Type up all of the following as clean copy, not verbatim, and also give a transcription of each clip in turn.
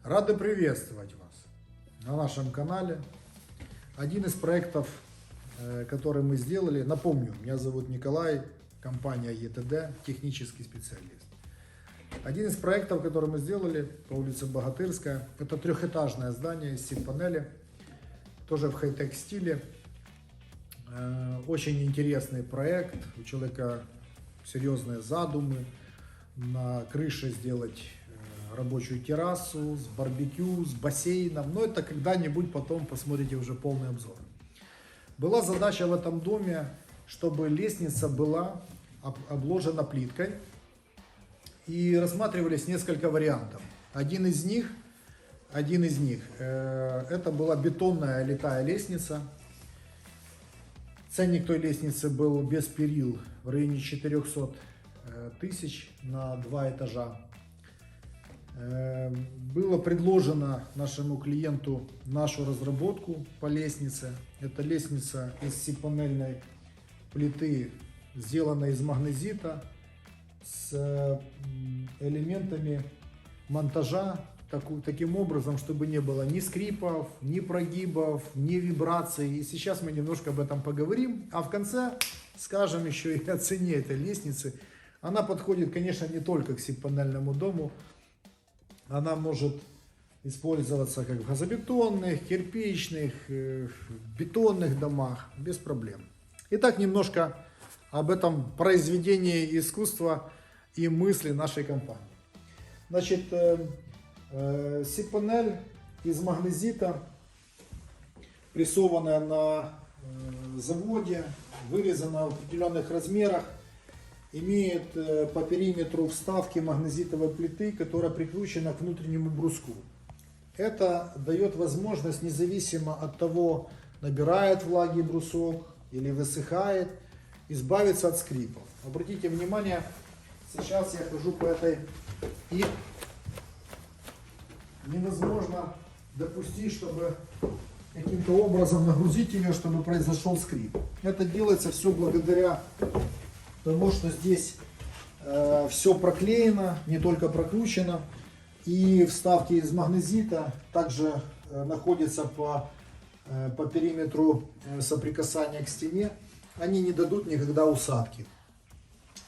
Рады приветствовать вас на нашем канале. Один из проектов, который мы сделали, напомню, меня зовут Николай, компания ЕТД, технический специалист. Один из проектов, который мы сделали по улице Богатырская, это трехэтажное здание из сип-панели, тоже в хай-тек стиле. Очень интересный проект, у человека серьезные задумы, на крыше сделать рабочую террасу с барбекю, с бассейном, но это когда-нибудь потом посмотрите уже полный обзор. Была задача в этом доме, чтобы лестница была обложена плиткой, и рассматривались несколько вариантов. Один из них это была бетонная литая лестница. Ценник той лестницы был без перил в районе 400 тысяч на 2 этажа. Было предложено нашему клиенту нашу разработку по лестнице. Это лестница из сип-панельной плиты, сделана из магнезита, с элементами монтажа таким образом, чтобы не было ни скрипов, ни прогибов, ни вибраций. И сейчас мы немножко об этом поговорим, а в конце скажем еще и о цене этой лестницы. Она подходит, конечно, не только к сип-панельному дому. Она может использоваться как в газобетонных, кирпичных, бетонных домах, без проблем. Итак, немножко об этом произведении искусства и мысли нашей компании. Значит, сип-панель из магнезита, прессованная на заводе, вырезана в определенных размерах, имеет по периметру вставки магнезитовой плиты, которая прикручена к внутреннему бруску. Это дает возможность, независимо от того, набирает влаги брусок или высыхает, избавиться от скрипов. Обратите внимание, сейчас я хожу по этой, и невозможно допустить, чтобы каким-то образом нагрузить ее, чтобы произошел скрип. Это делается все благодаря тому, что здесь все проклеено, не только прокручено, и вставки из магнезита также находятся по периметру соприкасания к стене. Они не дадут никогда усадки.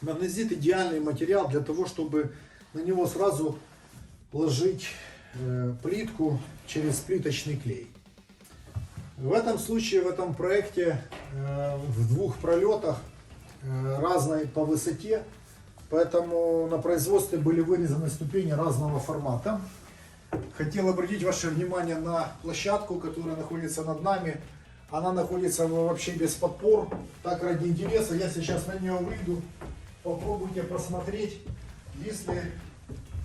Магнезит идеальный материал для того, чтобы на него сразу ложить плитку через плиточный клей. В этом случае, в этом проекте, в двух пролетах, разной по высоте, поэтому на производстве были вырезаны ступени разного формата. Хотел обратить ваше внимание на площадку, которая находится над нами. Она находится вообще без подпор. Так, ради интереса, я сейчас на нее выйду. Попробуйте посмотреть, есть ли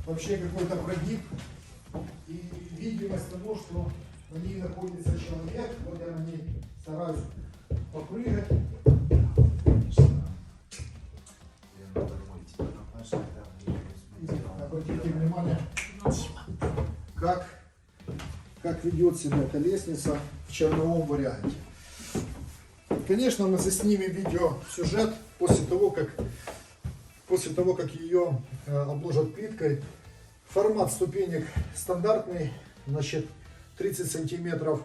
вообще какой-то прогиб и видимость того, что на ней находится человек. Вот я на ней стараюсь попрыгать. Обратите внимание, как ведет себя эта лестница в черновом варианте. Конечно, мы заснимем видеосюжет после того, как ее обложат плиткой. Формат ступенек стандартный, значит, 30 сантиметров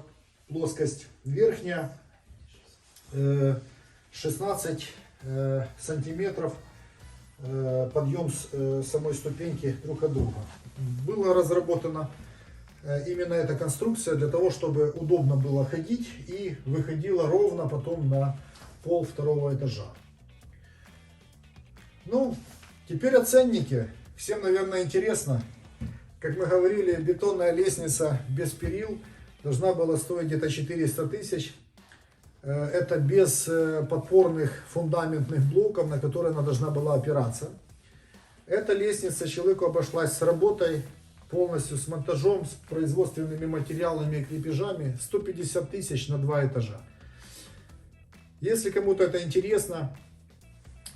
плоскость верхняя, 16 сантиметров подъем самой ступеньки друг от друга. Была разработана именно эта конструкция для того, чтобы удобно было ходить и выходила ровно потом на пол второго этажа. Ну, теперь о ценнике. Всем, наверное, интересно. Как мы говорили, бетонная лестница без перил должна была стоить где-то 400 тысяч. Это без подпорных фундаментных блоков, на которые она должна была опираться. Эта лестница человеку обошлась с работой, полностью с монтажом, с производственными материалами и крепежами 150 тысяч на 2 этажа. Если кому-то это интересно,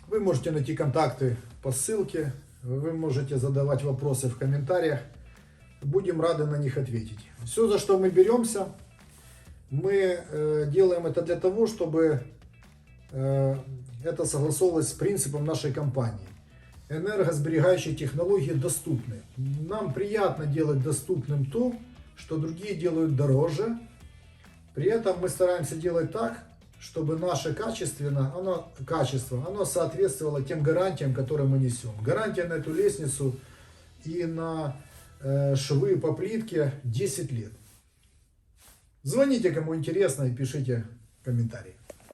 вы можете найти контакты по ссылке, вы можете задавать вопросы в комментариях. Будем рады на них ответить. Все, за что мы беремся, мы делаем это для того, чтобы это согласовывалось с принципом нашей компании. энергосберегающие технологии доступны. Нам приятно делать доступным то, что другие делают дороже. При этом мы стараемся делать так, чтобы наше качество, оно соответствовало тем гарантиям, которые мы несем. Гарантия на эту лестницу и на швы по плитке 10 лет. Звоните, кому интересно, и пишите комментарии.